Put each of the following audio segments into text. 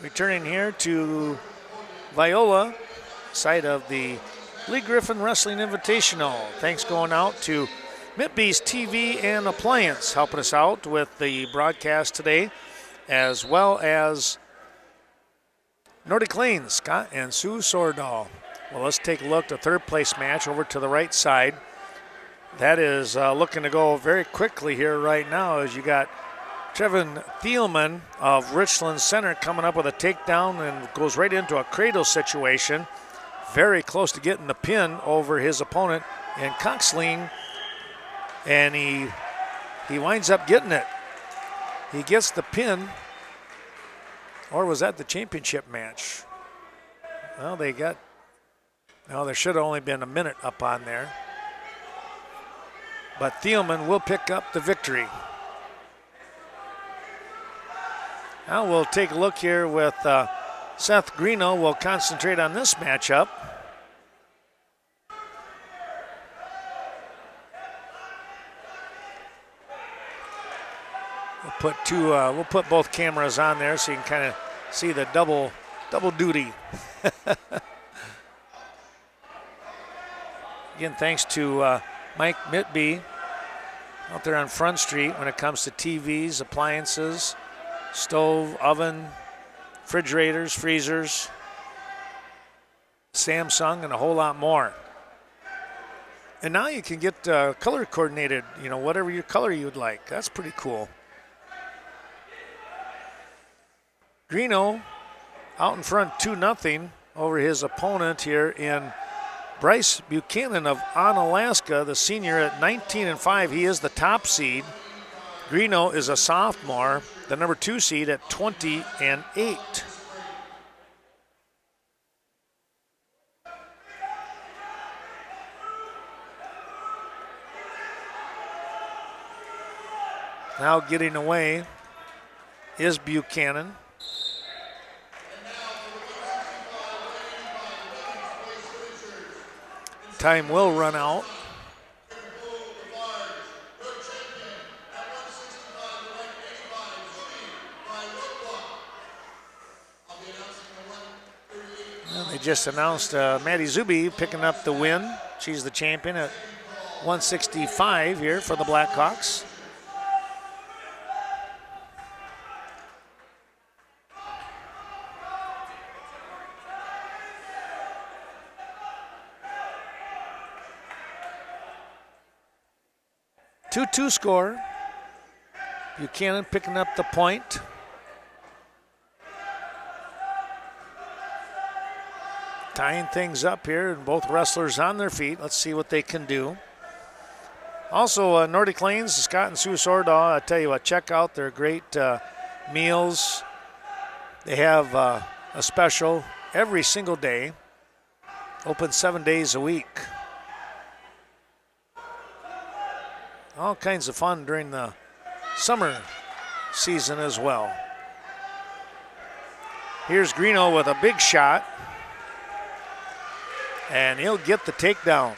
Returning here to Viola, site of the Lee Griffin Wrestling Invitational. Thanks going out to Mitbeast TV and Appliance helping us out with the broadcast today, as well as Nordic Lanes, Scott and Sue Sordahl. Well, let's take a look at the third place match over to the right side. That is looking to go very quickly here right now, as you got Trevin Thielman of Richland Center coming up with a takedown and goes right into a cradle situation. Very close to getting the pin over his opponent in Coxline, and he winds up getting it. He gets the pin, or was that the championship match? Well, there should have only been a minute up on there. But Thielman will pick up the victory. Now we'll take a look here with Seth Greeno. We'll concentrate on this matchup. We'll put both cameras on there so you can kind of see the double duty. Again, thanks to Mike Mitby out there on Front Street when it comes to TVs, appliances, stove, oven, refrigerators, freezers, Samsung, and a whole lot more. And now you can get color coordinated, whatever your color you would like. That's pretty cool. Greeno out in front 2-0 over his opponent here in Bryce Buchanan of Onalaska, the senior at 19-5. He is the top seed. Greeno is a sophomore, the number 2 seed at 20-8. Now getting away is Buchanan. Time will run out. Well, they just announced Maddie Zuby picking up the win. She's the champion at 165 here for the Blackhawks. Two score. Buchanan picking up the point. Tying things up here, and both wrestlers on their feet. Let's see what they can do. Also, Nordic Lanes, Scott and Sue Sordahl, I tell you what, check out their great meals. They have a special every single day, open 7 days a week. All kinds of fun during the summer season as well. Here's Greeno with a big shot, and he'll get the takedown.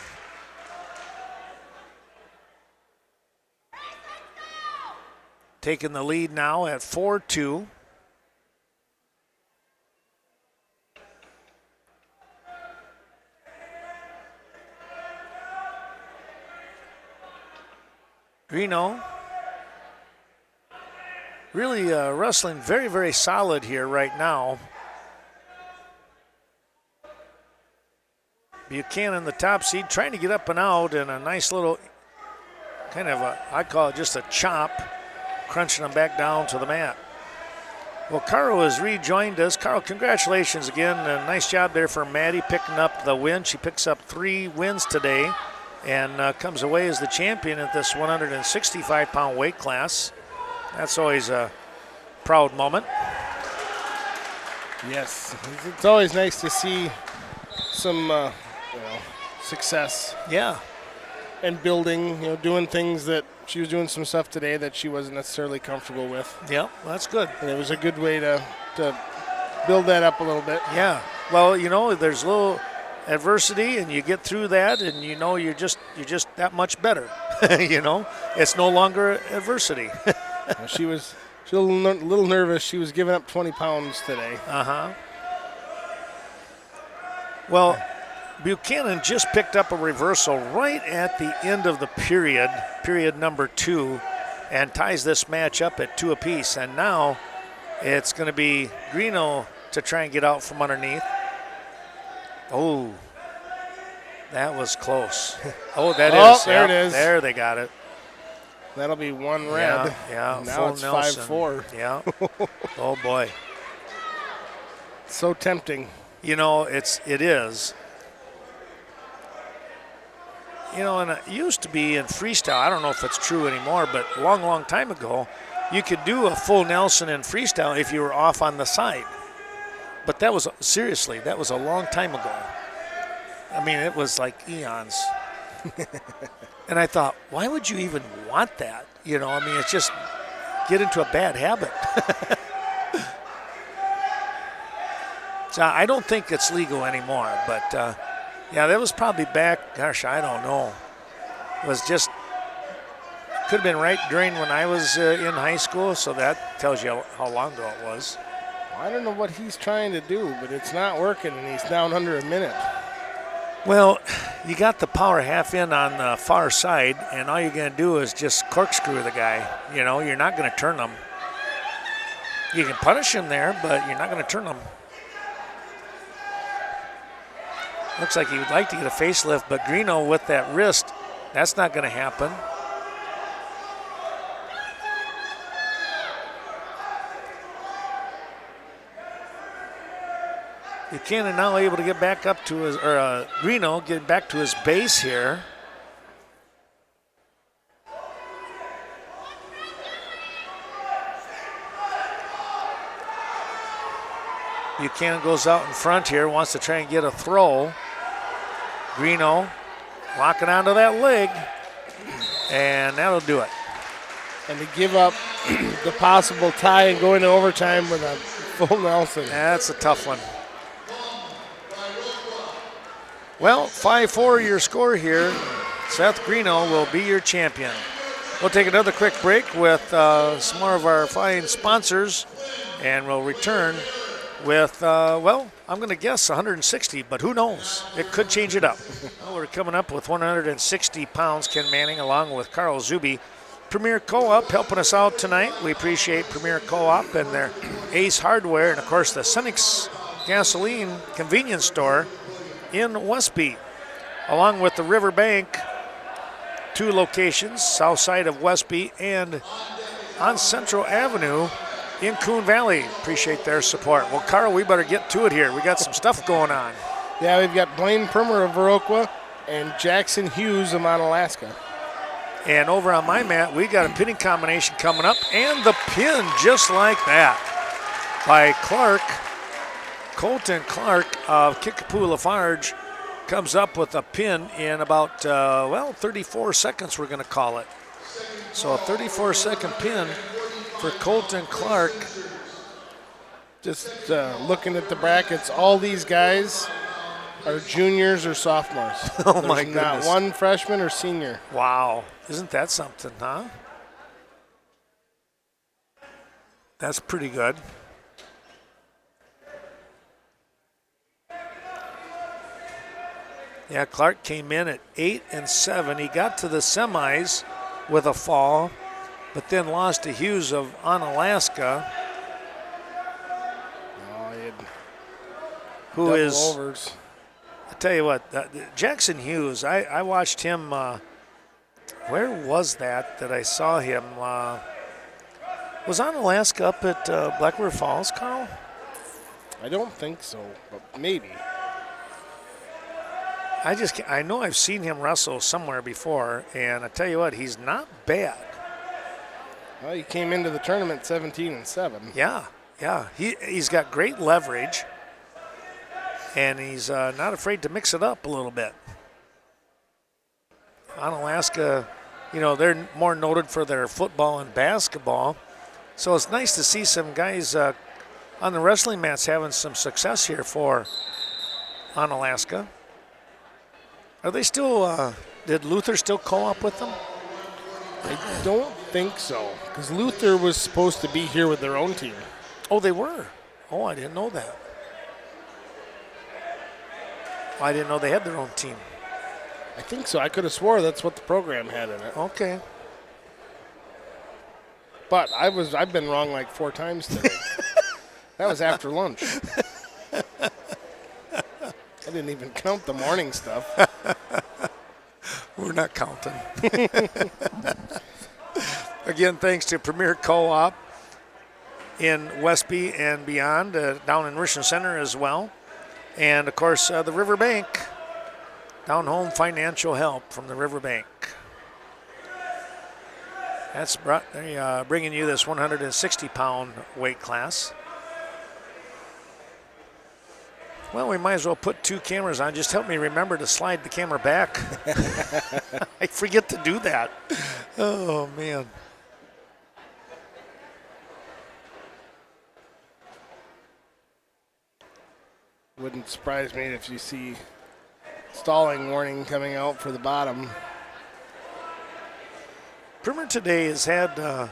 Taking the lead now at 4-2. Greeno really wrestling very, very solid here right now. Buchanan, the top seed, trying to get up and out, and a nice little kind of I call it just a chop, crunching them back down to the mat. Well, Carl has rejoined us. Carl, congratulations again. Nice job there for Maddie picking up the win. She picks up 3 wins today and comes away as the champion at this 165-pound weight class. That's always a proud moment. Yes, it's always nice to see some success. Yeah. And building, doing things that she was doing some stuff today that she wasn't necessarily comfortable with. Yeah, that's good. And it was a good way to build that up a little bit. Yeah. Well, there's a little adversity, and you get through that, and you're just that much better. It's no longer adversity. She was She's a little nervous. She was giving up 20 pounds today. Well, Buchanan just picked up a reversal right at the end of the period number 2, and ties this match up at 2 apiece. And now it's going to be Greeno to try and get out from underneath. Oh, that was close. Oh, that is. There it is. There they got it. That'll be 1 red. Yeah. Now full it's Nelson. 5-4. Yeah. Oh boy. So tempting. You know, it is. You know, and it used to be in freestyle. I don't know if it's true anymore, but a long, long time ago, you could do a full Nelson in freestyle if you were off on the side. But that was, seriously, that was a long time ago. I mean, it was like eons. And I thought, why would you even want that? You know, I mean, it's just get into a bad habit. So I don't think it's legal anymore, but yeah, that was probably back, gosh, I don't know. It was just, could have been right during when I was in high school, so that tells you how long ago it was. I don't know what he's trying to do, but it's not working, and he's down under a minute. Well, you got the power half in on the far side, and all you're going to do is just corkscrew the guy. You know, you're not going to turn him. You can punish him there, but you're not going to turn him. Looks like he would like to get a facelift, but Greeno with that wrist, that's not going to happen. Buchanan now able to get back up to his, or Greeno getting back to his base here. Buchanan goes out in front here, wants to try and get a throw. Greeno locking onto that leg, and that'll do it. And to give up the possible tie and go into overtime with a full Nelson. That's a tough one. Well, 5-4 your score here. Seth Greeno will be your champion. We'll take another quick break with some more of our fine sponsors, and we'll return with, well, I'm going to guess 160, but who knows? It could change it up. Well, we're coming up with 160 pounds, Ken Manning, along with Carl Zuby. Premier Co-op helping us out tonight. We appreciate Premier Co-op and their Ace Hardware, and, of course, the Cenex Gasoline Convenience Store in Westby, along with the Riverbank, 2 locations, south side of Westby and on Central Avenue in Coon Valley. Appreciate their support. Well, Carl, we better get to it here. We got some stuff going on. Yeah, we've got Blaine Primer of Viroqua and Jackson Hughes of Mount Alaska. And over on my mat, we got a pinning combination coming up, and the pin just like that by Clark. Colton Clark of Kickapoo Lafarge comes up with a pin in about, 34 seconds, we're going to call it. So a 34-second pin for Colton Clark. Just looking at the brackets, all these guys are juniors or sophomores. Oh, my goodness. Not one freshman or senior. Wow. Isn't that something, huh? That's pretty good. Yeah, Clark came in at 8 and 7. He got to the semis with a fall, but then lost to Hughes of Onalaska, who is overs. I tell you what, Jackson Hughes. I watched him. Where was that I saw him? Was Onalaska up at Black River Falls, Carl? I don't think so, but maybe. I know I've seen him wrestle somewhere before, and I tell you what, he's not bad. Well, he came into the tournament 17 and 7. Yeah. He's got great leverage, and he's not afraid to mix it up a little bit. Onalaska, they're more noted for their football and basketball, so it's nice to see some guys on the wrestling mats having some success here for Onalaska. Are they still, did Luther still co-op with them? I don't think so, because Luther was supposed to be here with their own team. Oh, they were? Oh, I didn't know that. I didn't know they had their own team. I think so. I could have swore that's what the program had in it. Okay. But I've been wrong like 4 times today. That was after lunch. I didn't even count the morning stuff. We're not counting. Again, thanks to Premier Co-op in Westby and beyond, down in Richmond Center as well. And, of course, the Riverbank, down home financial help from the Riverbank. That's bringing you this 160-pound weight class. Well, we might as well put 2 cameras on. Just help me remember to slide the camera back. I forget to do that. Oh, man. Wouldn't surprise me if you see stalling warning coming out for the bottom. Primer today has had a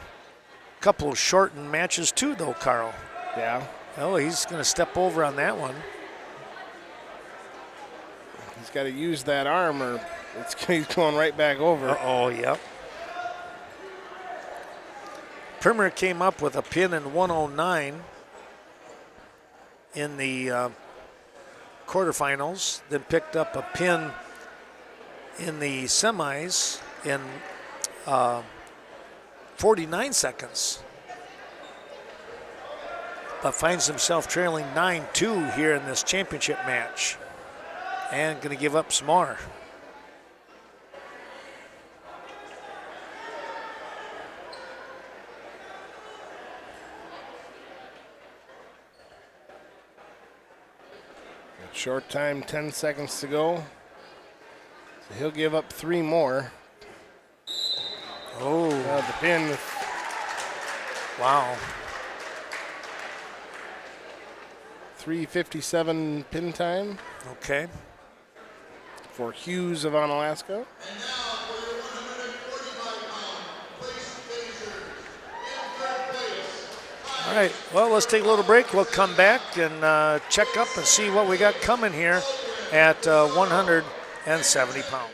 couple of shortened matches too, though, Carl. Yeah. Oh, he's going to step over on that one. He's got to use that arm or he's going right back over. Oh, yep. Primer came up with a pin in 109 in the quarterfinals, then picked up a pin in the semis in 49 seconds. But finds himself trailing 9-2 here in this championship match. And going to give up some more. Short time, 10 seconds to go. So he'll give up 3 more. Oh. The pin. Wow. 3:57 pin time. Okay. For Hughes of Onalaska. All right, well, let's take a little break. We'll come back and check up and see what we got coming here at 170 pounds.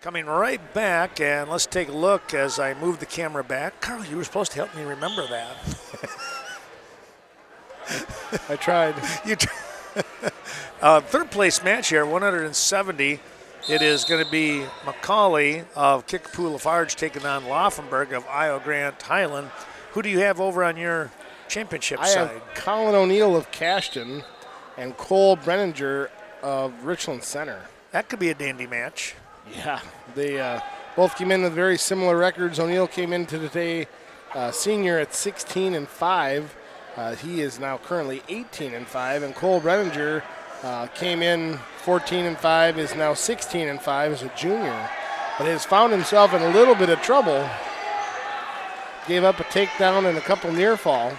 Coming right back, and let's take a look as I move the camera back. Carl, you were supposed to help me remember that. I tried. Third place match here, 170. It is going to be McCauley of Kickapoo Lafarge taking on Laufenberg of Iowa Grant Highland. Who do you have over on your championship side? I have Colin O'Neill of Cashton and Cole Brenninger of Richland Center. That could be a dandy match. Yeah, they both came in with very similar records. O'Neill came into today senior at 16-5. He is now currently 18-5, and Cole Brenninger came in 14-5, is now 16-5 as a junior, but has found himself in a little bit of trouble. Gave up a takedown and a couple near fall.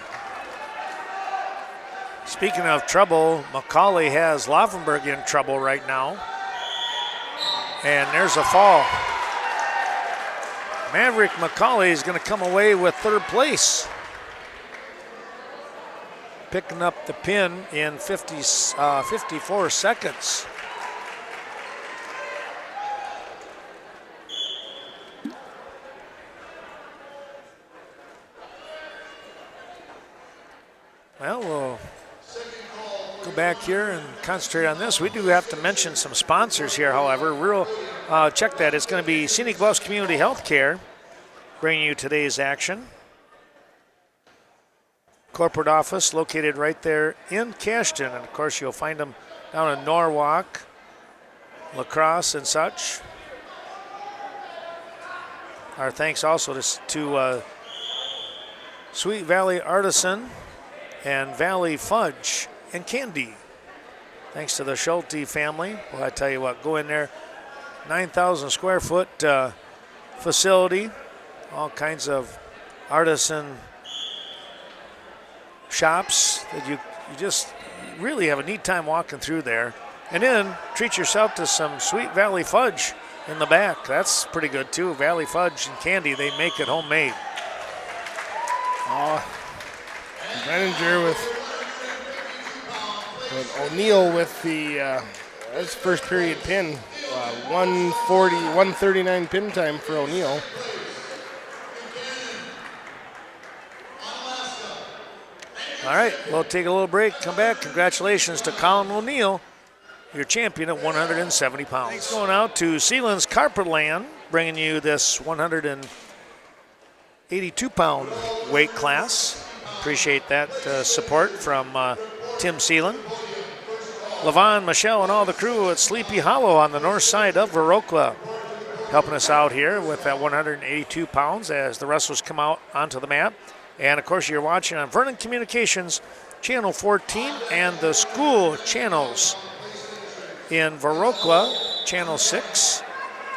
Speaking of trouble, McCauley has Laufenberg in trouble right now. And there's a fall. Maverick McCauley is going to come away with third place. Picking up the pin in 54 seconds. Well, we'll go back here and concentrate on this. We do have to mention some sponsors here, however. Check that. It's going to be Scenic Bluffs Community Healthcare bringing you today's action. Corporate office located right there in Cashton. And, of course, you'll find them down in Norwalk, La Crosse, and such. Our thanks also to Sweet Valley Artisan and Valley Fudge and Candy. Thanks to the Schulte family. Well, I tell you what, go in there. 9,000 square foot facility. All kinds of artisan shops that you just really have a neat time walking through there. And then treat yourself to some Sweet Valley Fudge in the back. That's pretty good too. Valley Fudge and Candy, they make it homemade. Brenninger with O'Neill with the that's first period pin. 139 pin time for O'Neill. All right, we'll take a little break, come back. Congratulations to Colin O'Neill, your champion at 170 pounds. Thanks going out to Sealands Carpetland, bringing you this 182-pound weight class. Appreciate that support from Tim Sealand. Levon, Michelle, and all the crew at Sleepy Hollow on the north side of Viroqua helping us out here with that 182 pounds as the wrestlers come out onto the mat. And, of course, you're watching on Vernon Communications, Channel 14, and the school channels in Viroqua, Channel 6,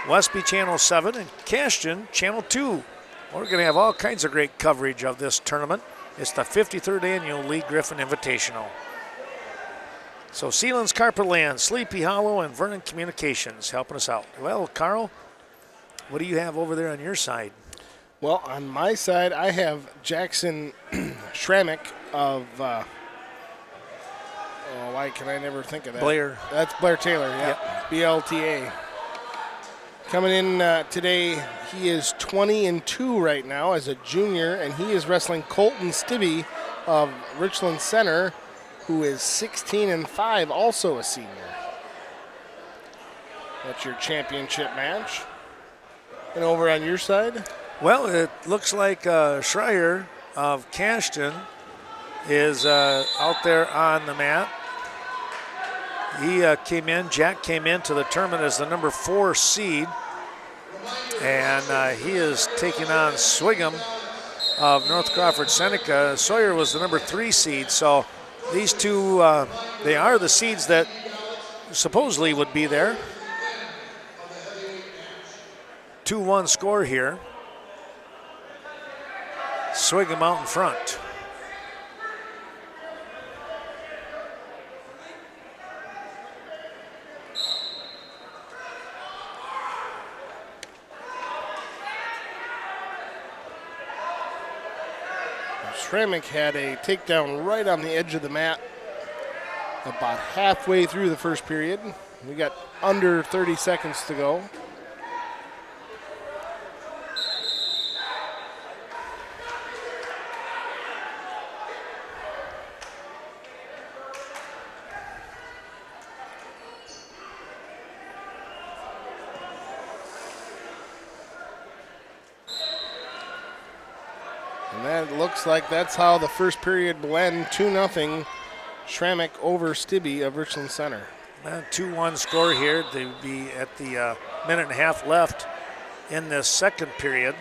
Westby, Channel 7, and Cashton, Channel 2. We're going to have all kinds of great coverage of this tournament. It's the 53rd Annual Lee Griffin Invitational. So Sealands Carpetland, Sleepy Hollow, and Vernon Communications helping us out. Well, Carl, what do you have over there on your side? Well, on my side, I have Jackson Schramick of, why can I never think of that? Blair. That's Blair Taylor, yeah. Yep. BLTA. Coming in today, he is 20-2 right now as a junior, and he is wrestling Colton Stibbe of Richland Center, who is 16-5, also a senior. That's your championship match. And over on your side? Well, it looks like Schreier of Cashton is out there on the mat. He Jack came into the tournament as the number 4 seed. And he is taking on Swigum of North Crawford Seneca. Sawyer was the number 3 seed. So these two, they are the seeds that supposedly would be there. 2-1 score here. Swigum out in front. Schramick had a takedown right on the edge of the mat about halfway through the first period. We got under 30 seconds to go. And that looks like that's how the first period will end. 2-0 Schrammick over Stibbe of Richland Center. 2-1 score here. They'd be at the minute and a half left in this second period.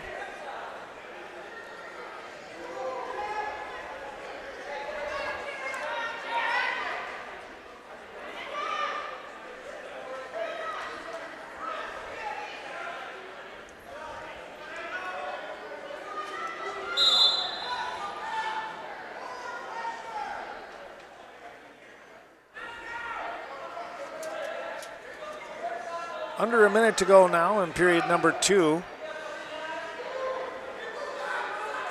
Under a minute to go now in period number 2.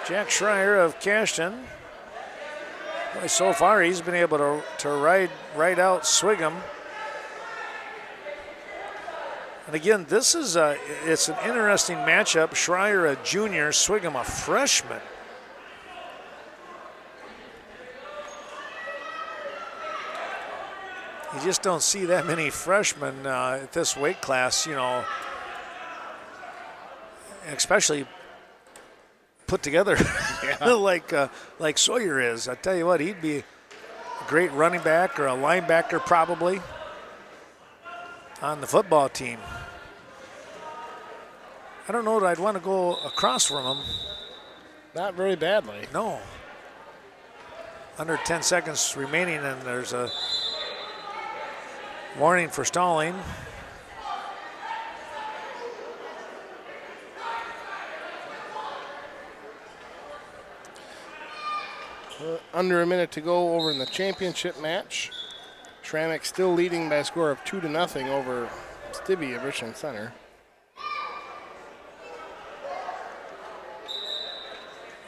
Jack Schreier of Cashton. Boy, so far he's been able to ride out Swigum. And again, this is it's an interesting matchup. Schreier, a junior, Swigum, a freshman. You just don't see that many freshmen at this weight class, you know, especially put together like Sawyer is. I tell you what, he'd be a great running back or a linebacker probably on the football team. I don't know that I'd want to go across from him. Not very badly. No. Under 10 seconds remaining, and there's a warning for stalling. Under a minute to go over in the championship match. Schrammick still leading by a score of 2-0 over Stibbe of Richland Center.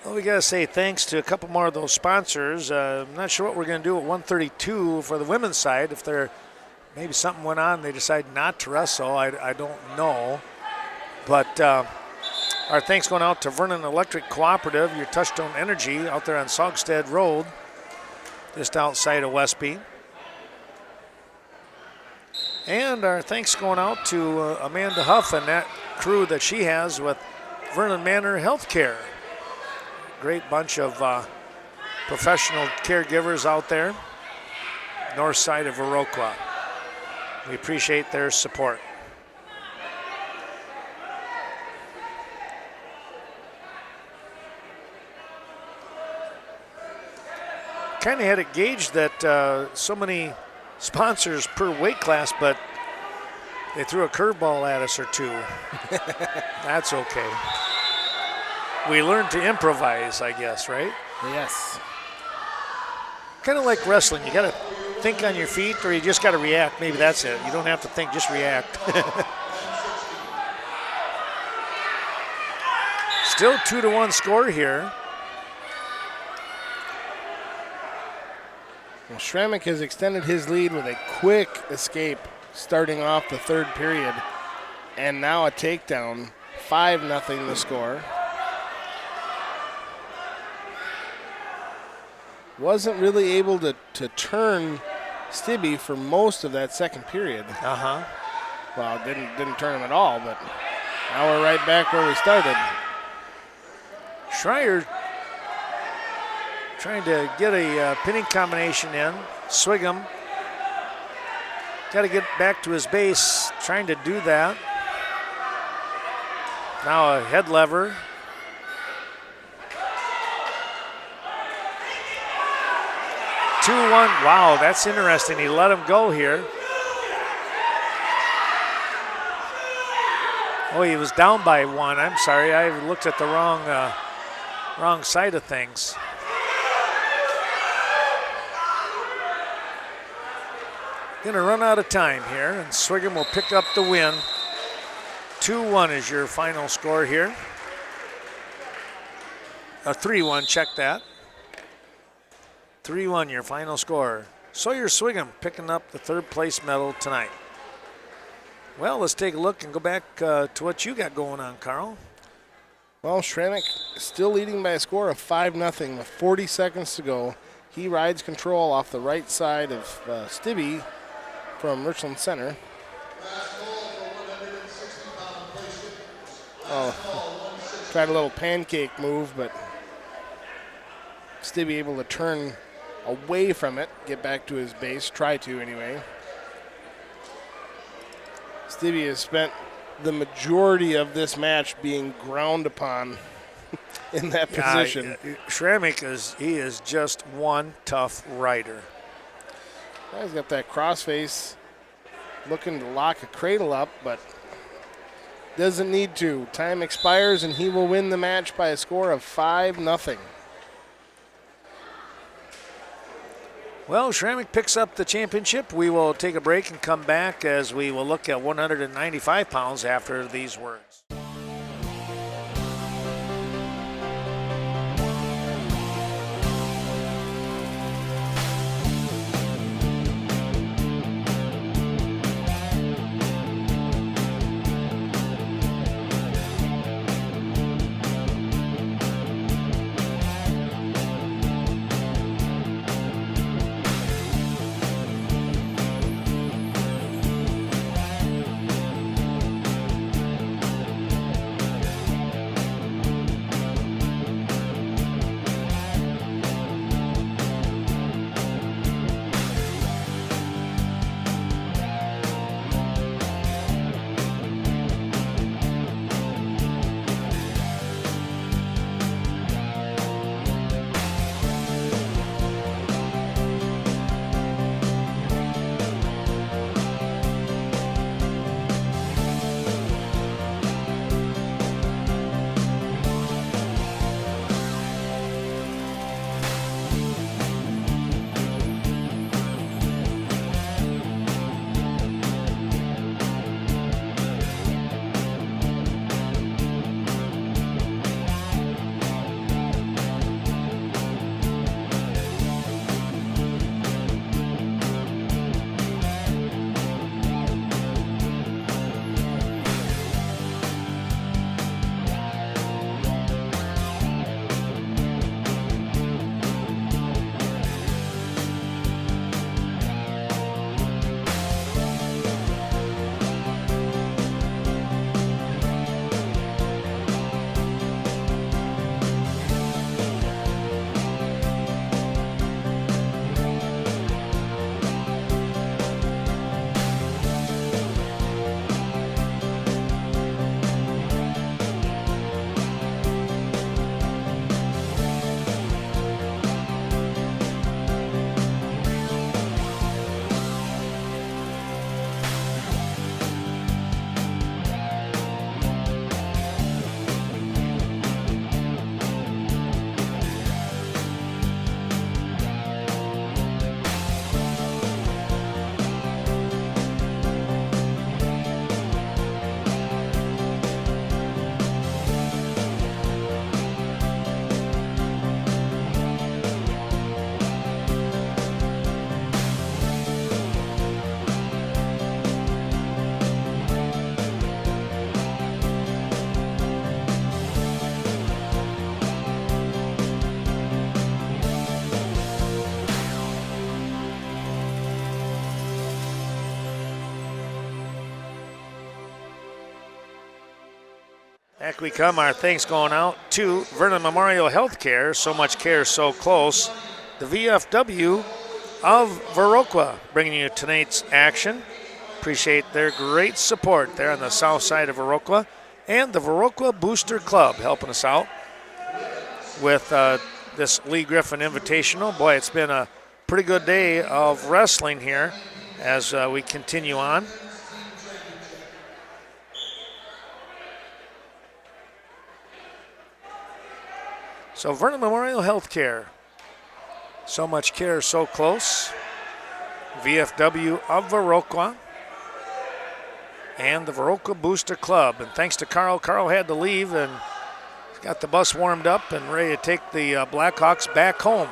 Well, we got to say thanks to a couple more of those sponsors. I'm not sure what we're going to do at 132 for the women's side. If there maybe something went on, they decided not to wrestle. I don't know. But our thanks going out to Vernon Electric Cooperative, your Touchstone Energy out there on Saugstead Road, just outside of Westby. And our thanks going out to Amanda Huff and that crew that she has with Vernon Manor Healthcare. Great bunch of professional caregivers out there, north side of Viroqua. We appreciate their support. Kind of had it gauged that so many sponsors per weight class, but they threw a curveball at us or two. That's okay. We learned to improvise, I guess, right? Yes. Kind of like wrestling. You got to think on your feet, or you just got to react. Maybe that's it. You don't have to think, just react. Still 2-1 score here. Well, Schrammick has extended his lead with a quick escape starting off the third period. And now a takedown. 5-0 the score. Wasn't really able to turn Stibbe for most of that second period. Well, didn't turn him at all, but now we're right back where we started. Schreier trying to get a pinning combination in. Swigum got to get back to his base, trying to do that. Now a head lever. Wow, that's interesting. He let him go here. Oh, he was down by 1. I'm sorry, I looked at the wrong side of things. Going to run out of time here, and Swigum will pick up the win. 2-1 is your final score here. 3-1, check that. 3-1, your final score. Sawyer Swigum picking up the third place medal tonight. Well, let's take a look and go back to what you got going on, Carl. Well, Schrammick still leading by a score of 5-0 with 40 seconds to go. He rides control off the right side of Stibbe from Richland Center. Oh, tried a little pancake move, but Stibbe able to turn away from it, get back to his base, try to anyway. Stibbe has spent the majority of this match being ground upon in that position. Schrammick is just one tough rider. He's got that crossface looking to lock a cradle up, but doesn't need to. Time expires, and he will win the match by a score of 5-0. Well, Schrammick picks up the championship. We will take a break and come back as we will look at 195 pounds after these words. Back we come. Our thanks going out to Vernon Memorial Healthcare. So much care, so close. The VFW of Viroqua bringing you tonight's action. Appreciate their great support there on the south side of Viroqua. And the Viroqua Booster Club helping us out with this Lee Griffin Invitational. Boy, it's been a pretty good day of wrestling here as we continue on. So Vernon Memorial Healthcare, so much care, so close. VFW of Viroqua and the Viroqua Booster Club. And thanks to Carl. Carl had to leave and got the bus warmed up and ready to take the Blackhawks back home.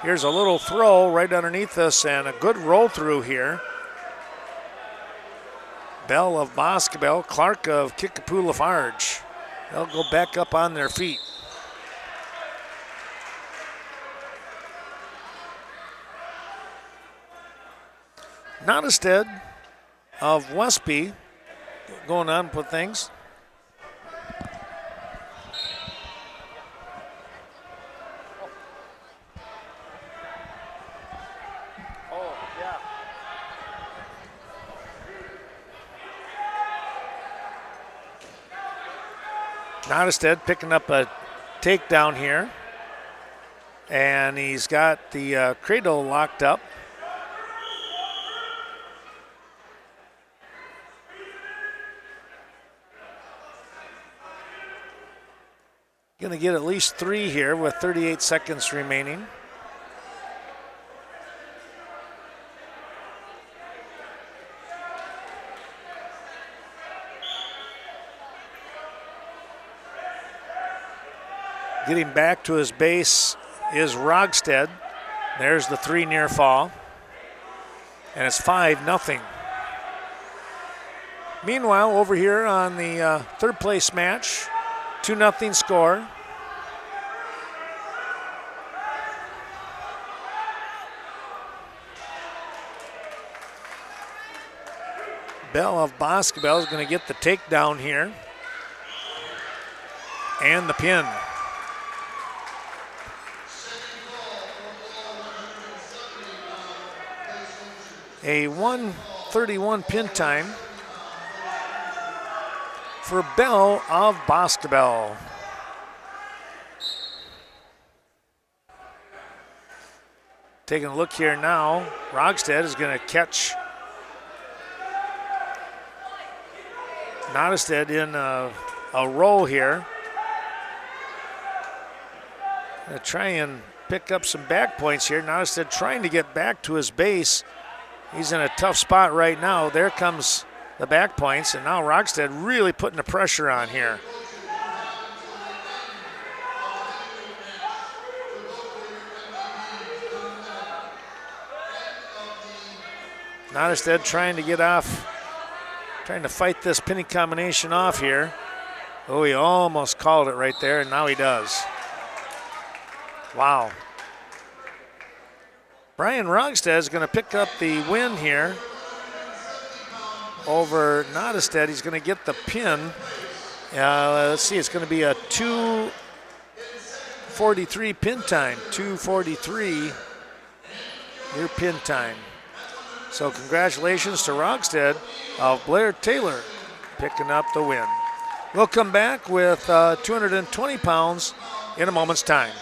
Here's a little throw right underneath us and a good roll through here. Bell of Boscobel, Clark of Kickapoo Lafarge. They'll go back up on their feet. Nottestead of Westby going on with things. Nottestead picking up a takedown here. And he's got the cradle locked up. Going to get at least 3 here with 38 seconds remaining. Getting back to his base is Rogstead. There's the 3 near fall. And it's 5-0. Meanwhile, over here on the third place match, 2-0 score. Bell of Basketball is going to get the takedown here. And the pin. A 1:31 pin time for Bell of Basketball. Taking a look here now, Rogstead is going to catch Nottestead in a row here. Going to try and pick up some back points here. Nottestead trying to get back to his base. He's in a tough spot right now. There comes the back points, and now Rogstead really putting the pressure on here. Nottestead trying to get off, trying to fight this pinning combination off here. Oh, he almost called it right there, and now he does. Wow. Brian Rogstead is going to pick up the win here over Nottestead. He's going to get the pin. Let's see, it's going to be a 2:43 pin time. 2:43 your pin time. So congratulations to Rogstead of Blair Taylor picking up the win. We'll come back with 220 pounds in a moment's time.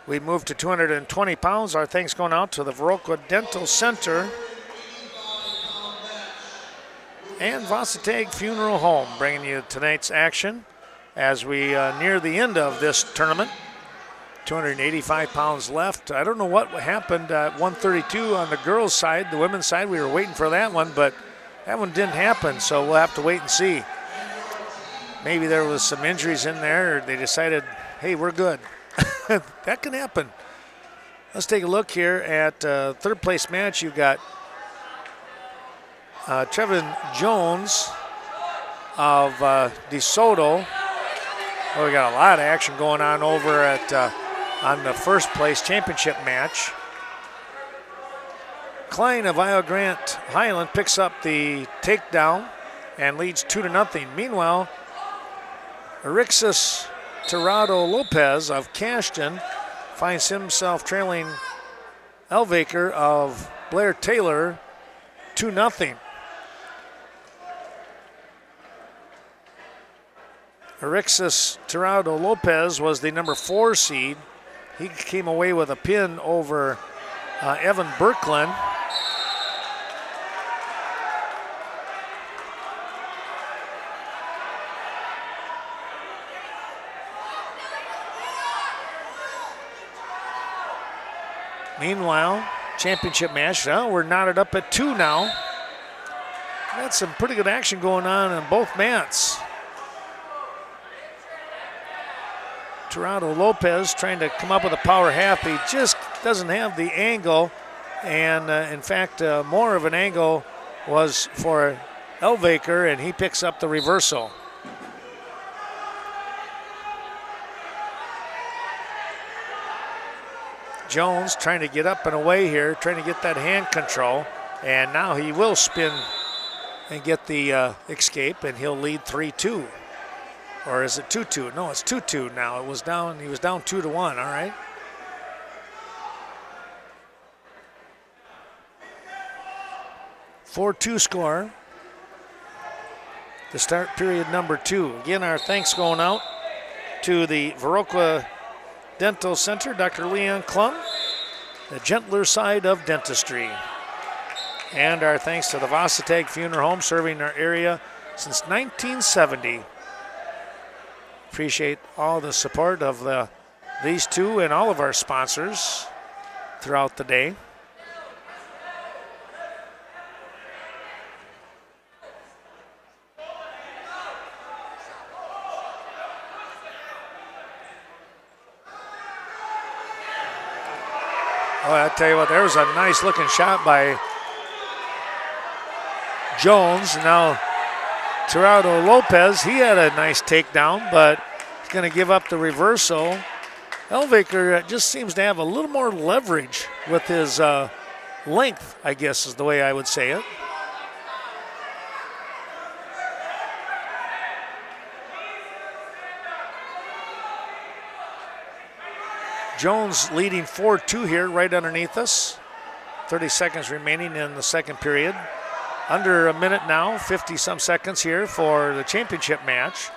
We move to 220 pounds. Our thanks going out to the Viroqua Dental Center and Vasatag Funeral Home, bringing you tonight's action as we near the end of this tournament. 285 pounds left. I don't know what happened at 132 on the girls' side. The women's side, we were waiting for that one, but that one didn't happen, so we'll have to wait and see. Maybe there was some injuries in there, or they decided, hey, we're good. That can happen. Let's take a look here at third place match. You've got Trevin Jones of DeSoto. Oh, we got a lot of action going on over at on the first place championship match. Klein of Iowa Grant Highland picks up the takedown and leads 2-0. Meanwhile, Erixus Tirado Lopez of Cashton finds himself trailing Elvaker of Blair Taylor 2-0. Erixus Tirado Lopez was the number 4 seed. He came away with a pin over Evan Birkland. Meanwhile, championship match, we're knotted up at 2 now. Got some pretty good action going on both mats. Tirado Lopez trying to come up with a power half. He just doesn't have the angle. And in fact, more of an angle was for Elvaker, and he picks up the reversal. Jones trying to get up and away here, trying to get that hand control. And now he will spin and get the escape, and he'll lead 3-2. Or is it 2-2? No, it's 2-2 now. It was down. He was down 2-1. All right. (4-2) score to start period number 2. Again, our thanks going out to the Viroqua Dental Center, Dr. Leon Klum, the gentler side of dentistry. And our thanks to the Vasatag Funeral Home, serving our area since 1970. Appreciate all the support of these two and all of our sponsors throughout the day. Oh, I tell you what, there was a nice looking shot by Jones. Now, Tirado Lopez, he had a nice takedown, but he's going to give up the reversal. Elvaker just seems to have a little more leverage with his length, I guess is the way I would say it. Jones leading 4-2 here right underneath us. 30 seconds remaining in the second period. Under a minute now, 50-some seconds here for the championship match.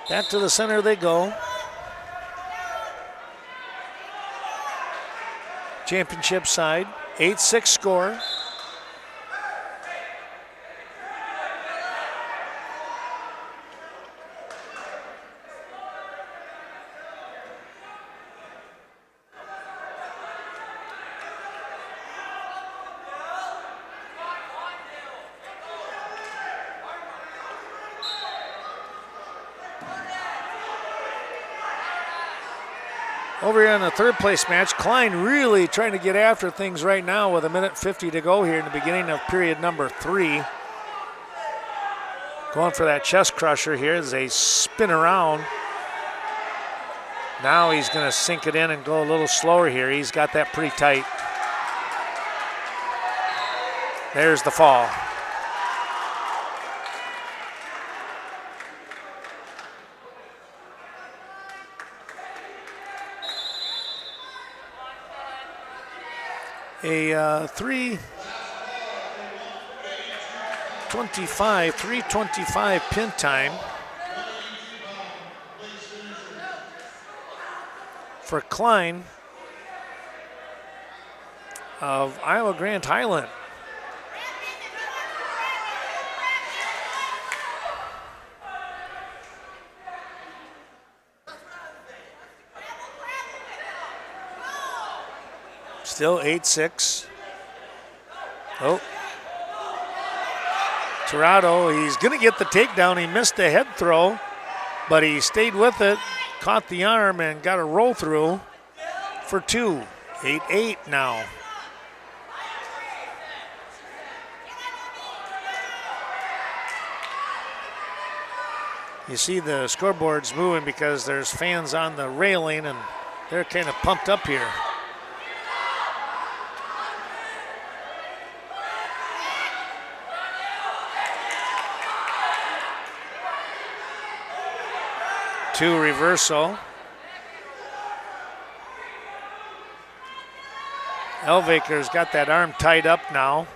Back to the center they go. Championship side, 8-6 score. Over here in the third place match, Klein really trying to get after things right now with 1:50 to go here in the beginning of period number 3. Going for that chest crusher here as they spin around. Now he's going to sink it in and go a little slower here. He's got that pretty tight. There's the fall. A 3:25 pin time for Klein of Iowa Grand Highland. Still 8-6. Oh. Tirado, he's going to get the takedown. He missed the head throw, but he stayed with it, caught the arm, and got a roll through for 2. 8-8 now. You see the scoreboards moving because there's fans on the railing, and they're kind of pumped up here. Two reversal. Elvaker's got that arm tied up now.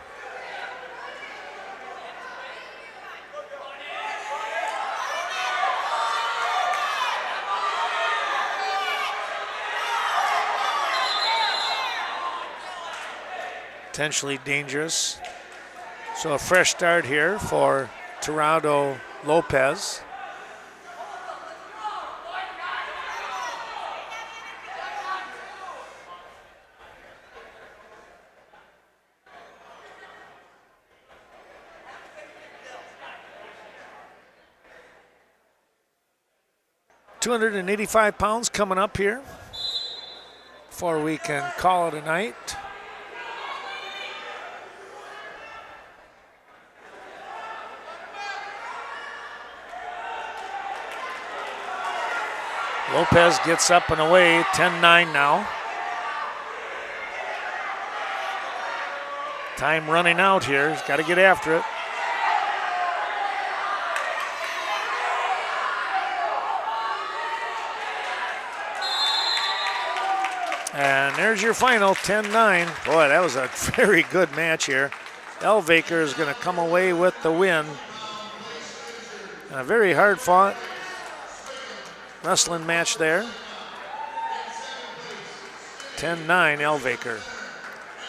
Potentially dangerous. So a fresh start here for Tirado Lopez. £285 coming up here before we can call it a night. Lopez gets up and away, 10-9 now. Time running out here. He's got to get after it. And there's your final, 10-9. Boy, that was a very good match here. Elvaker is going to come away with the win. A very hard-fought wrestling match there. 10-9, Elvaker.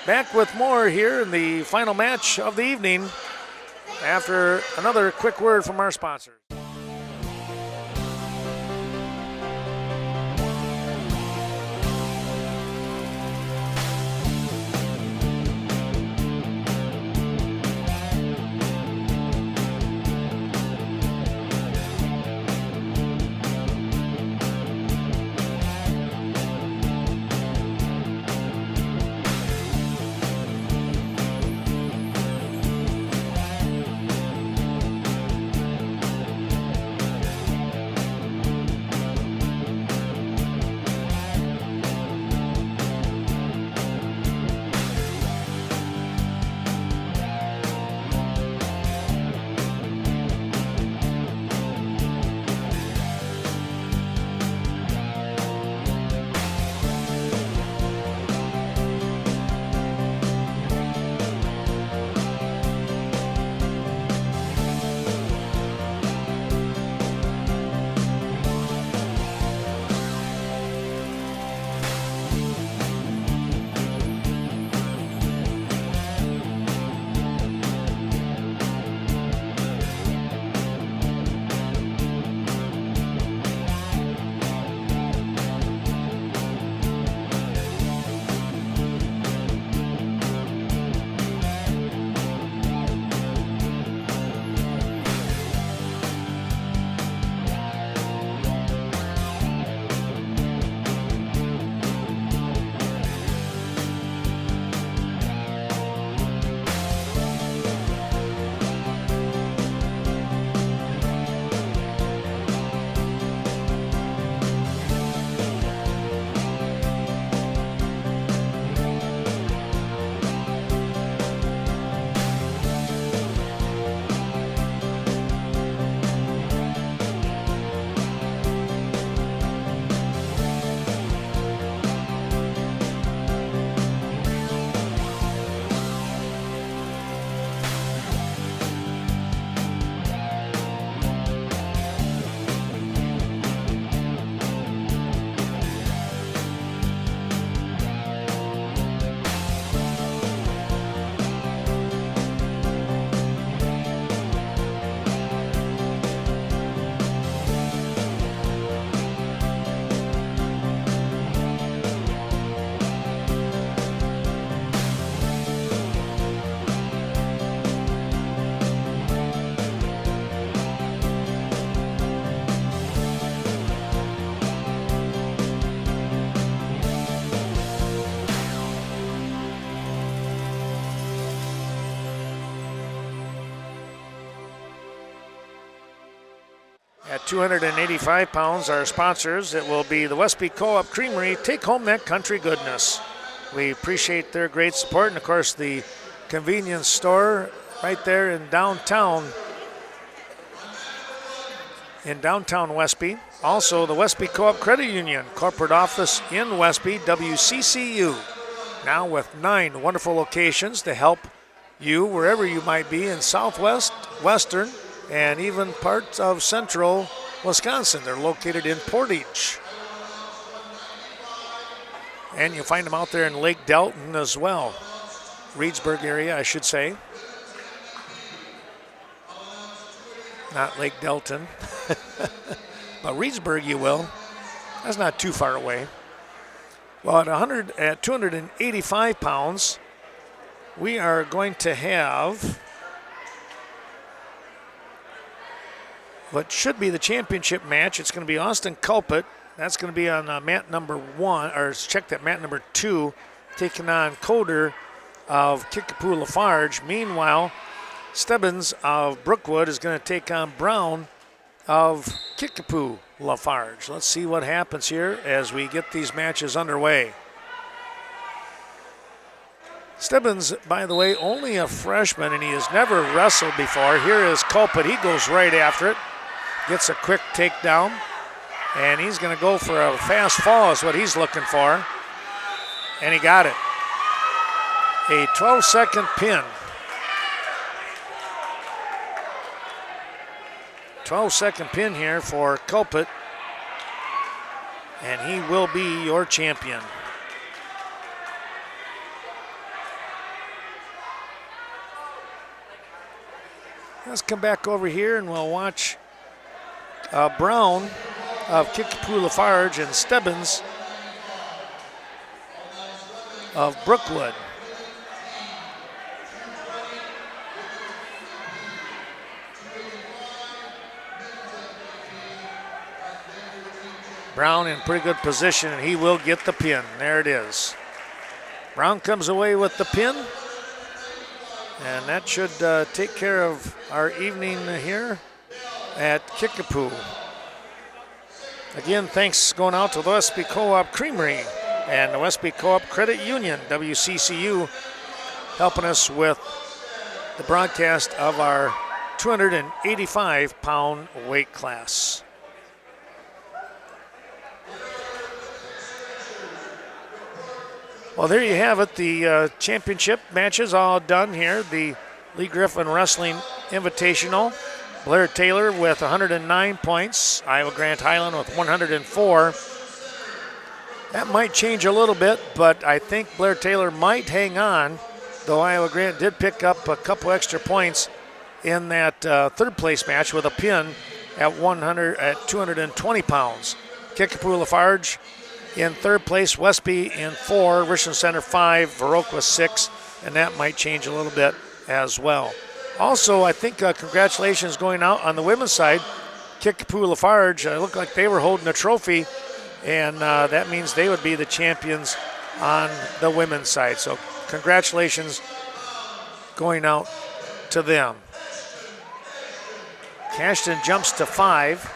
Back with more here in the final match of the evening after another quick word from our sponsors. At 285 pounds, our sponsors, it will be the Westby Co-op Creamery. Take home that country goodness. We appreciate their great support, and of course the convenience store right there in downtown Westby. Also the Westby Co-op Credit Union, corporate office in Westby, WCCU. Now with 9 wonderful locations to help you wherever you might be in Southwest, Western, and even parts of central Wisconsin. They're located in Portage. And you'll find them out there in Lake Delton as well. Reedsburg area, I should say. Not Lake Delton. But Reedsburg you will. That's not too far away. Well, at 285 pounds, we are going to have what should be the championship match. It's going to be Austin Culpet. That's going to be on mat number 1, or check that mat number 2, taking on Coder of Kickapoo Lafarge. Meanwhile, Stebbins of Brookwood is going to take on Brown of Kickapoo Lafarge. Let's see what happens here as we get these matches underway. Stebbins, by the way, only a freshman, and he has never wrestled before. Here is Culpet. He goes right after it, gets a quick takedown, and he's going to go for a fast fall is what he's looking for, and he got it. A 12-second pin. 12-second pin here for Culpet, and he will be your champion. Let's come back over here and we'll watch Brown of Kickapoo Lafarge and Stebbins of Brookwood. Brown in pretty good position, and he will get the pin. There it is. Brown comes away with the pin. And that should take care of our evening here at Kickapoo. Again, thanks going out to the Westby Co-op Creamery and the Westby Co-op Credit Union, WCCU, helping us with the broadcast of our 285-pound weight class. Well, there you have it. The championship matches all done here. The Lee Griffin Wrestling Invitational. Blair Taylor with 109 points. Iowa Grant Highland with 104. That might change a little bit, but I think Blair Taylor might hang on, though Iowa Grant did pick up a couple extra points in that third place match with a pin at 220 pounds. Kickapoo Lafarge in third place, Westby in 4, Richland Center 5, Viroqua 6, and that might change a little bit as well. Also, I think congratulations going out on the women's side. Kickapoo Lafarge looked like they were holding a trophy, and that means they would be the champions on the women's side. So congratulations going out to them. Cashton jumps to 5.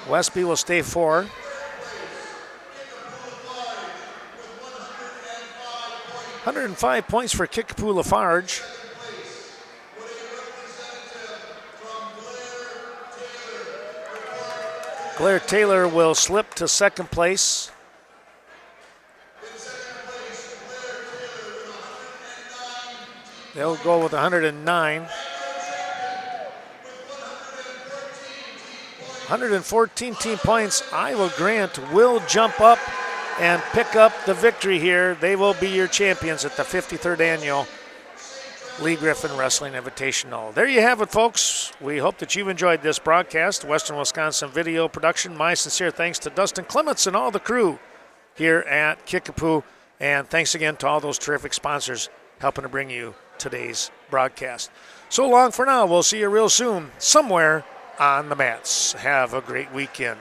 Westby will stay 4. $105 points for Kickapoo Lafarge. Blair Taylor will slip to second place. They'll go with 109. 114 team points. Iowa Grant will jump up and pick up the victory here. They will be your champions at the 53rd annual Lee Griffin Wrestling Invitational. There you have it, folks. We hope that you've enjoyed this broadcast. Western Wisconsin Video Production. My sincere thanks to Dustin Clements and all the crew here at Kickapoo. And thanks again to all those terrific sponsors helping to bring you today's broadcast. So long for now. We'll see you real soon somewhere on the mats. Have a great weekend.